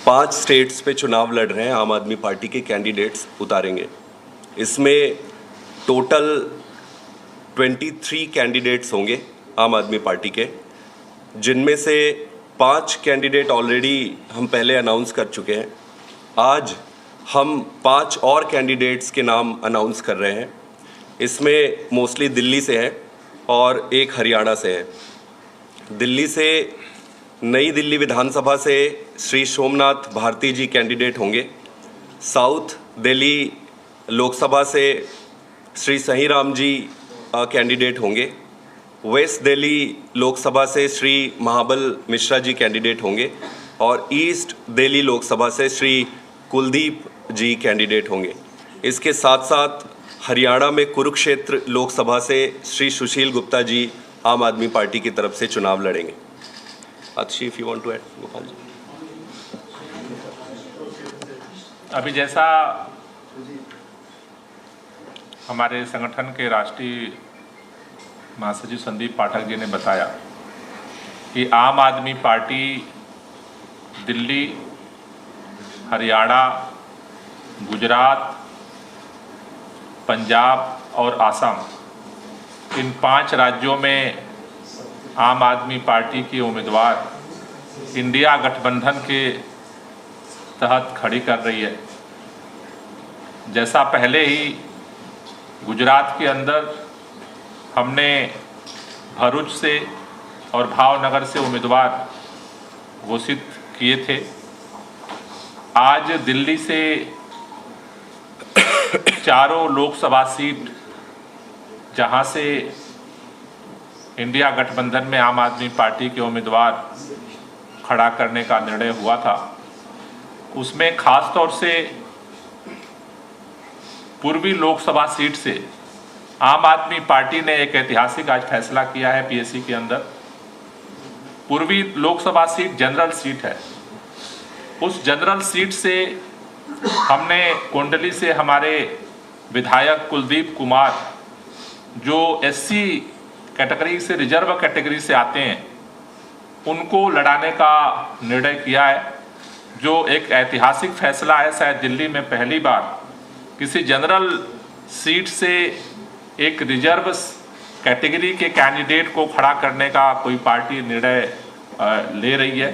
5 states पे चुनाव लड़ रहे हैं आम आदमी पार्टी के कैंडिडेट्स उतारेंगे। इसमें टोटल 23 कैंडिडेट्स होंगे आम आदमी पार्टी के, जिनमें से 5 कैंडिडेट ऑलरेडी हम पहले अनाउंस कर चुके हैं। आज हम 5 और कैंडिडेट्स के नाम अनाउंस कर रहे हैं। इसमें मोस्टली दिल्ली से हैं और एक हरियाणा से है। दिल्ली से नई दिल्ली विधानसभा से श्री सोमनाथ भारती जी कैंडिडेट होंगे। साउथ दिल्ली लोकसभा से श्री सही राम जी कैंडिडेट होंगे। वेस्ट दिल्ली लोकसभा से श्री महाबल मिश्रा जी कैंडिडेट होंगे और ईस्ट दिल्ली लोकसभा से श्री कुलदीप जी कैंडिडेट होंगे। इसके साथ साथ हरियाणा में कुरुक्षेत्र लोकसभा से श्री सुशील गुप्ता जी आम आदमी पार्टी की तरफ से चुनाव लड़ेंगे। अच्छी, if you want to add, Gopal ji. अभी जैसा हमारे संगठन के राष्ट्रीय महासचिव संदीप पाठक जी ने बताया कि आम आदमी पार्टी दिल्ली, हरियाणा, गुजरात, पंजाब और आसाम, इन 5 राज्यों में आम आदमी पार्टी की उम्मीदवार इंडिया गठबंधन के तहत खड़ी कर रही है। जैसा पहले ही गुजरात के अंदर हमने भरूच से और भावनगर से उम्मीदवार घोषित किए थे, आज दिल्ली से चारों लोकसभा सीट जहां से इंडिया गठबंधन में आम आदमी पार्टी के उम्मीदवार खड़ा करने का निर्णय हुआ था, उसमें खास तौर से पूर्वी लोकसभा सीट से आम आदमी पार्टी ने एक ऐतिहासिक आज फैसला किया है। पीएससी के अंदर पूर्वी लोकसभा सीट जनरल सीट है। उस जनरल सीट से हमने कुंडली से हमारे विधायक कुलदीप कुमार, जो एससी कैटेगरी से रिजर्व कैटेगरी से आते हैं, उनको लड़ाने का निर्णय किया है, जो एक ऐतिहासिक फैसला है। शायद दिल्ली में पहली बार किसी जनरल सीट से एक रिजर्व कैटेगरी के कैंडिडेट को खड़ा करने का कोई पार्टी निर्णय ले रही है।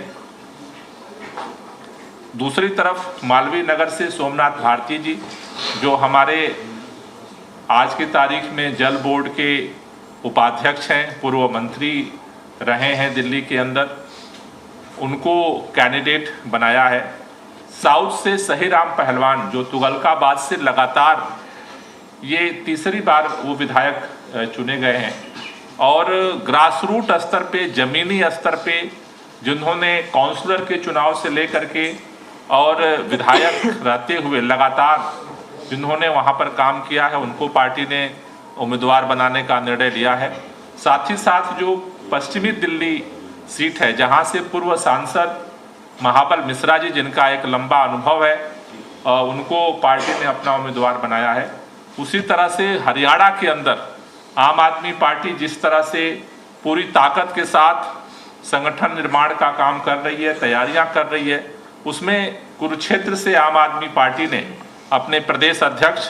दूसरी तरफ मालवीय नगर से सोमनाथ भारती जी, जो हमारे आज की तारीख में जल बोर्ड के उपाध्यक्ष हैं, पूर्व मंत्री रहे हैं दिल्ली के अंदर, उनको कैंडिडेट बनाया है। साउथ से सही राम पहलवान, जो तुगलकाबाद से लगातार ये तीसरी बार वो विधायक चुने गए हैं और ग्रासरूट स्तर पे, जमीनी स्तर पे, जिन्होंने काउंसलर के चुनाव से लेकर के और विधायक रहते हुए लगातार जिन्होंने वहाँ पर काम किया है, उनको पार्टी ने उम्मीदवार बनाने का निर्णय लिया है। साथ ही साथ जो पश्चिमी दिल्ली सीट है, जहाँ से पूर्व सांसद महाबल मिश्रा जी, जिनका एक लंबा अनुभव है, उनको पार्टी ने अपना उम्मीदवार बनाया है। उसी तरह से हरियाणा के अंदर आम आदमी पार्टी जिस तरह से पूरी ताकत के साथ संगठन निर्माण का काम कर रही है, तैयारियां कर रही है, उसमें कुरुक्षेत्र से आम आदमी पार्टी ने अपने प्रदेश अध्यक्ष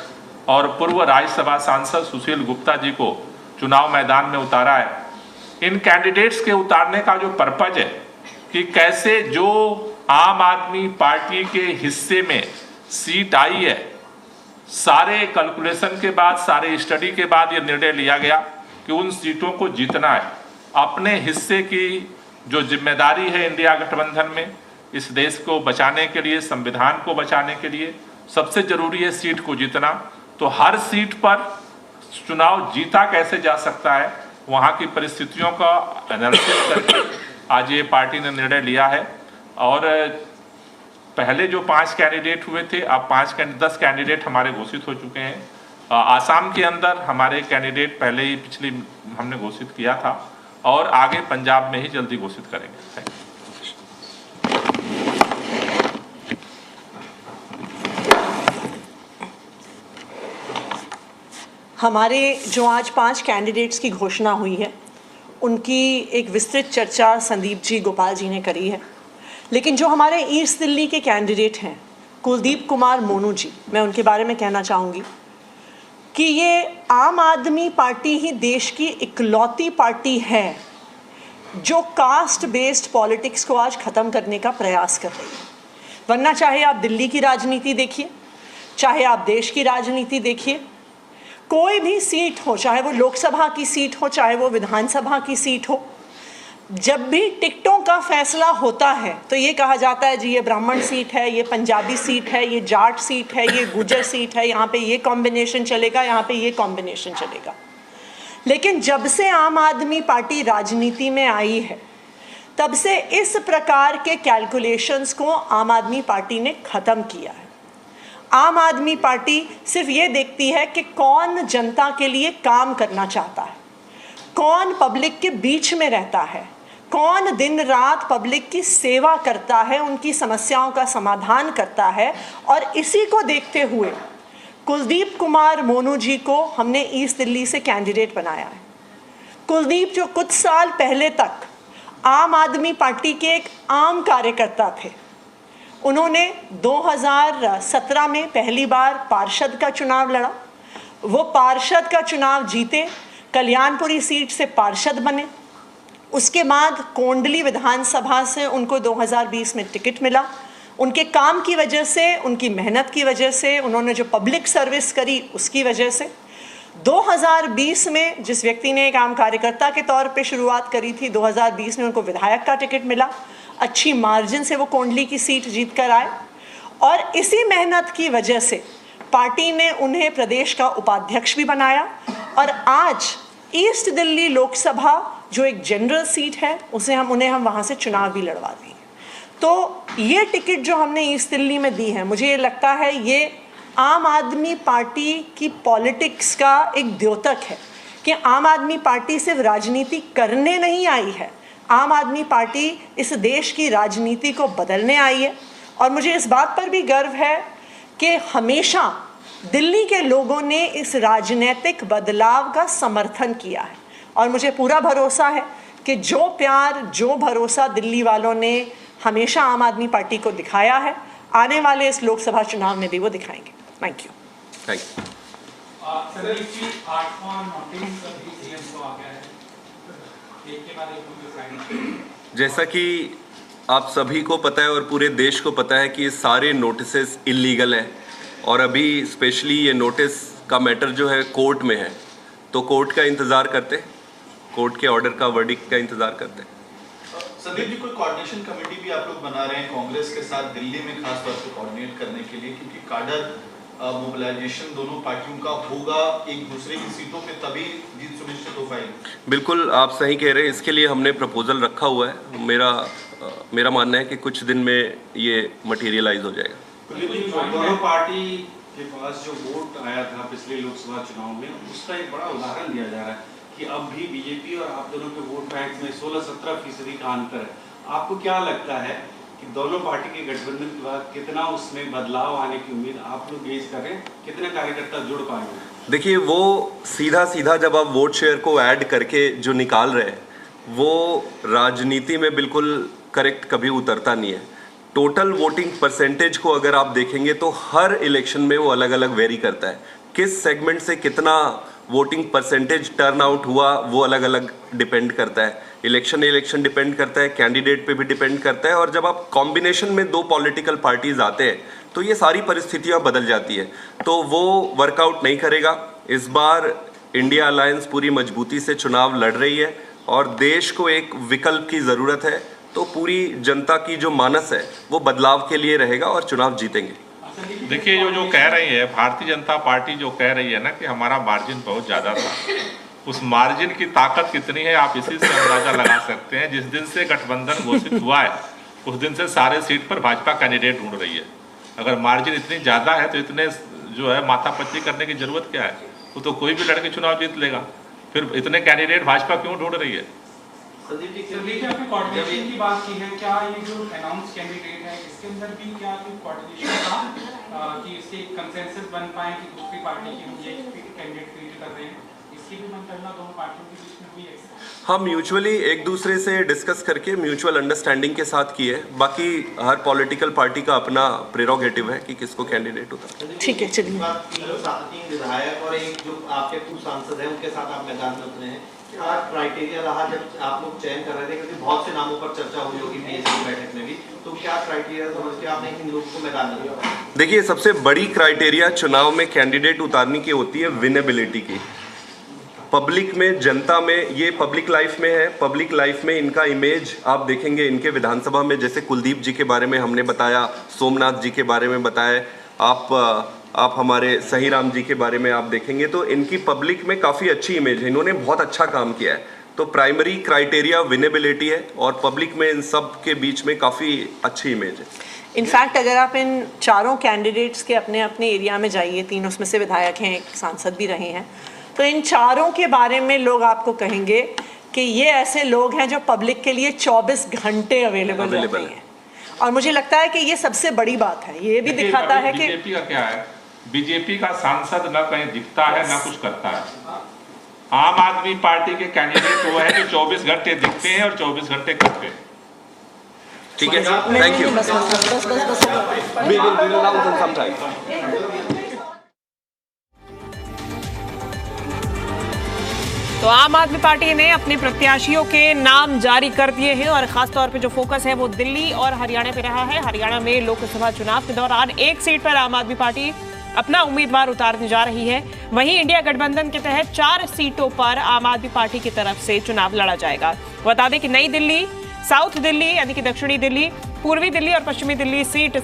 और पूर्व राज्यसभा सांसद सुशील गुप्ता जी को चुनाव मैदान में उतारा है। इन कैंडिडेट्स के उतारने का जो पर्पज है कि कैसे जो आम आदमी पार्टी के हिस्से में सीट आई है, सारे कैलकुलेशन के बाद, सारे स्टडी के बाद ये निर्णय लिया गया कि उन सीटों को जीतना है। अपने हिस्से की जो जिम्मेदारी है इंडिया गठबंधन में, इस देश को बचाने के लिए, संविधान को बचाने के लिए सबसे जरूरी है सीट को जीतना। तो हर सीट पर चुनाव जीता कैसे जा सकता है, वहाँ की परिस्थितियों का एनालिसिस करके आज ये पार्टी ने निर्णय लिया है। और पहले जो 5 कैंडिडेट हुए थे, अब 10 कैंडिडेट हमारे घोषित हो चुके हैं। आसाम के अंदर हमारे कैंडिडेट पहले ही पिछली हमने घोषित किया था और आगे पंजाब में ही जल्दी घोषित करेंगे। Thank you. हमारे जो आज 5 कैंडिडेट्स की घोषणा हुई है, उनकी एक विस्तृत चर्चा संदीप जी, गोपाल जी ने करी है। लेकिन जो हमारे ईस्ट दिल्ली के कैंडिडेट हैं कुलदीप कुमार मोनू जी, मैं उनके बारे में कहना चाहूँगी कि ये आम आदमी पार्टी ही देश की इकलौती पार्टी है जो कास्ट बेस्ड पॉलिटिक्स को आज ख़त्म करने का प्रयास कर रही है। वरना चाहे आप दिल्ली की राजनीति देखिए, चाहे आप देश की राजनीति देखिए, कोई भी सीट हो, चाहे वो लोकसभा की सीट हो, चाहे वो विधानसभा की सीट हो, जब भी टिकटों का फैसला होता है तो ये कहा जाता है जी ये ब्राह्मण सीट है, ये पंजाबी सीट है, ये जाट सीट है, ये गुजर सीट है, यहाँ पे ये कॉम्बिनेशन चलेगा, यहाँ पे ये कॉम्बिनेशन चलेगा। लेकिन जब से आम आदमी पार्टी राजनीति में आई है तब से इस प्रकार के कैलकुलेशंस को आम आदमी पार्टी ने ख़त्म किया है। आम आदमी पार्टी सिर्फ ये देखती है कि कौन जनता के लिए काम करना चाहता है, कौन पब्लिक के बीच में रहता है, कौन दिन रात पब्लिक की सेवा करता है, उनकी समस्याओं का समाधान करता है। और इसी को देखते हुए कुलदीप कुमार मोनू जी को हमने ईस्ट दिल्ली से कैंडिडेट बनाया है। कुलदीप जो कुछ साल पहले तक आम आदमी पार्टी के एक आम कार्यकर्ता थे, उन्होंने 2017 में पहली बार पार्षद का चुनाव लड़ा, वो पार्षद का चुनाव जीते, कल्याणपुरी सीट से पार्षद बने। उसके बाद कोंडली विधानसभा से उनको 2020 में टिकट मिला। उनके काम की वजह से, उनकी मेहनत की वजह से, उन्होंने जो पब्लिक सर्विस करी उसकी वजह से 2020 में जिस व्यक्ति ने एक आम कार्यकर्ता के तौर पे शुरुआत करी थी, 2020 में उनको विधायक का टिकट मिला। अच्छी मार्जिन से वो कोंडली की सीट जीत कर आए और इसी मेहनत की वजह से पार्टी ने उन्हें प्रदेश का उपाध्यक्ष भी बनाया। और आज ईस्ट दिल्ली लोकसभा जो एक जनरल सीट है उन्हें हम वहाँ से चुनाव भी लड़वा दिए। तो ये टिकट जो हमने ईस्ट दिल्ली में दी है, मुझे ये लगता है ये आम आदमी पार्टी की पॉलिटिक्स का एक द्योतक है कि आम आदमी पार्टी सिर्फ राजनीति करने नहीं आई है, आम आदमी पार्टी इस देश की राजनीति को बदलने आई है। और मुझे इस बात पर भी गर्व है कि हमेशा दिल्ली के लोगों ने इस राजनीतिक बदलाव का समर्थन किया है और मुझे पूरा भरोसा है कि जो प्यार, जो भरोसा दिल्ली वालों ने हमेशा आम आदमी पार्टी को दिखाया है, आने वाले इस लोकसभा चुनाव में भी वो दिखाएंगे। Thank you. Thank you. Sandeep ji, 8वां नोटिस अभी सीएम को आ गया है, एक के बाद एक उनके साइन। जैसा कि आप सभी को पता है और पूरे देश को पता है कि ये सारे नोटिसेस इलीगल हैं और अभी स्पेशली ये नोटिस का मैटर जो है कोर्ट में है, तो कोर्ट का इंतज़ार करते हैं, कोर्ट के ऑर्डर का वर्डिक्ट का इंतज़ार करते हैं। संदीप जी, कोई कोऑर्डिनेशन कमेटी भी आप लोग बना रहे हैं कांग्रेस के साथ दिल्ली में, खास तौर पे कोऑर्डिनेट करने के लिए, क्योंकि काडर मोबिलाइजेशन दोनों पार्टियों का होगा एक दूसरे की सीटों पे, तभी जीत सुनिश्चित हो पाएगी। बिल्कुल आप सही कह रहे हैं, इसके लिए हमने प्रपोजल रखा हुआ है। मेरा मानना है कि कुछ दिन में ये मटेरियलाइज हो जाएगा। दोनों पार्टी के पास जो वोट आया था पिछले लोकसभा चुनाव में, उसका एक बड़ा उदाहरण दिया जा रहा है कि अब भी बीजेपी और आप दोनों के वोट बैंक में 16-17% का अंतर है। आपको क्या लगता है कि दोनों पार्टी के गठबंधन के बाद कितना उसमें बदलाव आने की उम्मीद आप लोग गेज कर रहे हैं, कितने कार्यकर्ता जुड़ पाएंगे? देखिए, वो सीधा जब आप वोट शेयर को ऐड करके जो निकाल रहे हैं वो राजनीति में बिल्कुल करेक्ट कभी उतरता नहीं है। टोटल वोटिंग परसेंटेज को अगर आप देखेंगे तो हर इलेक्शन में वो अलग अलग वेरी करता है। किस सेगमेंट से कितना वोटिंग परसेंटेज टर्न आउट हुआ वो अलग अलग डिपेंड करता है। इलेक्शन डिपेंड करता है, कैंडिडेट पे भी डिपेंड करता है। और जब आप कॉम्बिनेशन में दो पॉलिटिकल पार्टीज आते हैं तो ये सारी परिस्थितियां बदल जाती है, तो वो वर्कआउट नहीं करेगा। इस बार इंडिया अलायंस पूरी मजबूती से चुनाव लड़ रही है और देश को एक विकल्प की ज़रूरत है, तो पूरी जनता की जो मानस है वो बदलाव के लिए रहेगा और चुनाव जीतेंगे। देखिए, जो कह रही है भारतीय जनता पार्टी, जो कह रही है ना कि हमारा मार्जिन बहुत ज़्यादा था, उस मार्जिन की ताकत कितनी है आप इसी से अंदाजा लगा सकते हैं। जिस दिन से गठबंधन घोषित हुआ है उस दिन से सारे सीट पर भाजपा कैंडिडेट ढूंढ रही है। अगर मार्जिन इतनी ज़्यादा है तो इतने जो है माथापच्ची करने की जरूरत क्या है? वो तो कोई भी लड़के चुनाव जीत लेगा, फिर इतने कैंडिडेट भाजपा क्यों ढूंढ रही है? संदीप जी, आपने कोऑर्डिनेशन की बात की है, क्या ये जो अनाउंस कैंडिडेट है इसके अंदर भी क्या कोई कोऑर्डिनेशन था कि इससे कंसेंसस बन पाए कि दूसरी पार्टी की हम ये कैंडिडेट फील्ड कर रहे हैं, इसकी भी मंत्रणा दोनों पार्टियों के बीच में हुई है? हम म्यूचुअली एक दूसरे से डिस्कस करके म्यूचुअल अंडरस्टैंडिंग के साथ की है। बाकी हर पॉलिटिकल पार्टी का अपना प्रेरोगेटिव है कि किसको कैंडिडेट उतारना है। ठीक है, चलिए। 3 विधायक और एक जो आपके पूर्व सांसद हैं उनके साथ आप मैदान में उतरे हैं, क्या क्राइटेरिया रहा जब आप लोग चयन कर रहे थे, क्योंकि बहुत से नामों पर चर्चा हुई होगी पीएससी बैठक में भी, तो क्या क्राइटेरिया समझ के आपने इन लोगों को मैदान में लिया? देखिए, सबसे बड़ी क्राइटेरिया चुनाव में कैंडिडेट उतारने की होती है विनेबिलिटी की। पब्लिक में, जनता में, ये पब्लिक लाइफ में है। पब्लिक लाइफ में इनका इमेज आप देखेंगे इनके विधानसभा में, जैसे कुलदीप जी के बारे में हमने बताया, सोमनाथ जी के बारे में बताया, आप हमारे सही राम जी के बारे में आप देखेंगे तो इनकी पब्लिक में काफ़ी अच्छी इमेज है। इन्होंने बहुत अच्छा काम किया है। तो प्राइमरी क्राइटेरिया विनेबिलिटी है और पब्लिक में इन सब के बीच में काफ़ी अच्छी इमेज है। इनफैक्ट अगर आप इन चारों कैंडिडेट्स के अपने अपने एरिया में जाइए, 3 उसमें से विधायक हैं, एक सांसद भी रहे हैं, तो इन चारों के बारे में लोग आपको कहेंगे कि ये ऐसे लोग हैं जो पब्लिक के लिए 24 घंटे अवेलेबल रहते हैं। और मुझे लगता है कि ये सबसे बड़ी बात है। ये भी दिखाता है कि बीजेपी का क्या है, बीजेपी का सांसद न कहीं दिखता है न कुछ करता है। आम आदमी पार्टी के कैंडिडेट वो है जो 24 घंटे दिखते हैं और 24 घंटे करते हैं। ठीक है, थैंक यू। बस We will announce in some time. तो आम आदमी पार्टी ने अपने प्रत्याशियों के नाम जारी कर दिए हैं और खासतौर पे जो फोकस है वो दिल्ली और हरियाणा पे रहा है। हरियाणा में लोकसभा चुनाव के दौरान एक सीट पर आम आदमी पार्टी अपना उम्मीदवार उतारने जा रही है। वहीं इंडिया गठबंधन के तहत 4 सीटों पर आम आदमी पार्टी की तरफ से चुनाव लड़ा जाएगा। बता दें कि नई दिल्ली, साउथ दिल्ली यानी कि दक्षिणी दिल्ली, पूर्वी दिल्ली और पश्चिमी दिल्ली सीट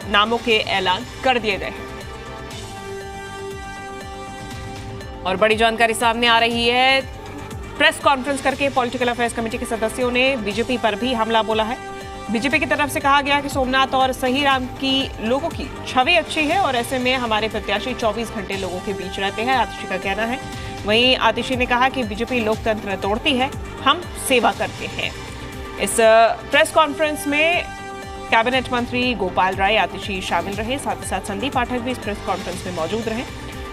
नामों के ऐलान कर दिए गए हैं। और बड़ी जानकारी सामने आ रही है। प्रेस कॉन्फ्रेंस करके पॉलिटिकल अफेयर्स कमेटी के सदस्यों ने बीजेपी पर भी हमला बोला है। बीजेपी की तरफ से कहा गया कि सोमनाथ और सही राम की लोगों की छवि अच्छी है और ऐसे में हमारे प्रत्याशी 24 घंटे लोगों के बीच रहते हैं, आतिशी का कहना है। वहीं आतिशी ने कहा कि बीजेपी लोकतंत्र तोड़ती है, हम सेवा करते हैं। इस प्रेस कॉन्फ्रेंस में कैबिनेट मंत्री गोपाल राय आतिशी शामिल रहे, साथ ही साथ संदीप पाठक भी इस प्रेस कॉन्फ्रेंस में मौजूद रहे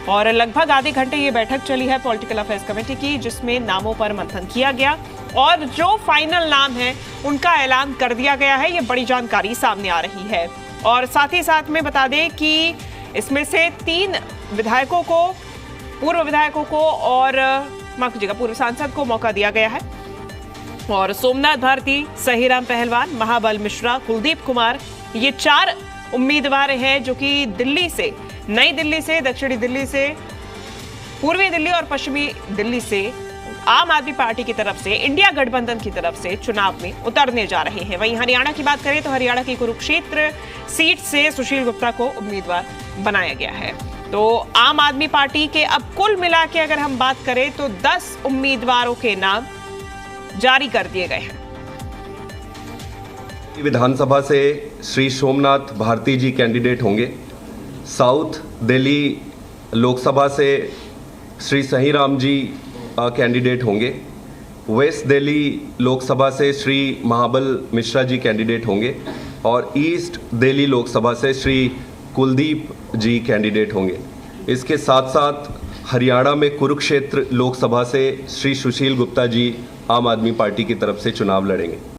और लगभग आधे घंटे ये बैठक चली है पॉलिटिकल अफेयर्स कमेटी की, जिसमें नामों पर मंथन किया गया और जो फाइनल नाम है उनका ऐलान कर दिया गया है। ये बड़ी जानकारी सामने आ रही है। और साथ ही साथ में बता दें कि इसमें से 3 विधायकों को, पूर्व विधायकों को और माफ कीजिएगा पूर्व सांसद को मौका दिया गया है। और सोमनाथ भारती, सहीराम पहलवान, महाबल मिश्रा, कुलदीप कुमार, ये 4 उम्मीदवार हैं जो कि दिल्ली से, नई दिल्ली से, दक्षिणी दिल्ली से, पूर्वी दिल्ली और पश्चिमी दिल्ली से आम आदमी पार्टी की तरफ से, इंडिया गठबंधन की तरफ से चुनाव में उतरने जा रहे हैं। वहीं हरियाणा की बात करें तो हरियाणा की कुरुक्षेत्र सीट से सुशील गुप्ता को उम्मीदवार बनाया गया है। तो आम आदमी पार्टी के अब कुल मिला के अगर हम बात करें तो 10 उम्मीदवारों के नाम जारी कर दिए गए हैं। विधानसभा से श्री सोमनाथ भारती जी कैंडिडेट होंगे। साउथ दिल्ली लोकसभा से श्री सही राम जी कैंडिडेट होंगे। वेस्ट दिल्ली लोकसभा से श्री महाबल मिश्रा जी कैंडिडेट होंगे और ईस्ट दिल्ली लोकसभा से श्री कुलदीप जी कैंडिडेट होंगे। इसके साथ साथ हरियाणा में कुरुक्षेत्र लोकसभा से श्री सुशील गुप्ता जी आम आदमी पार्टी की तरफ से चुनाव लड़ेंगे।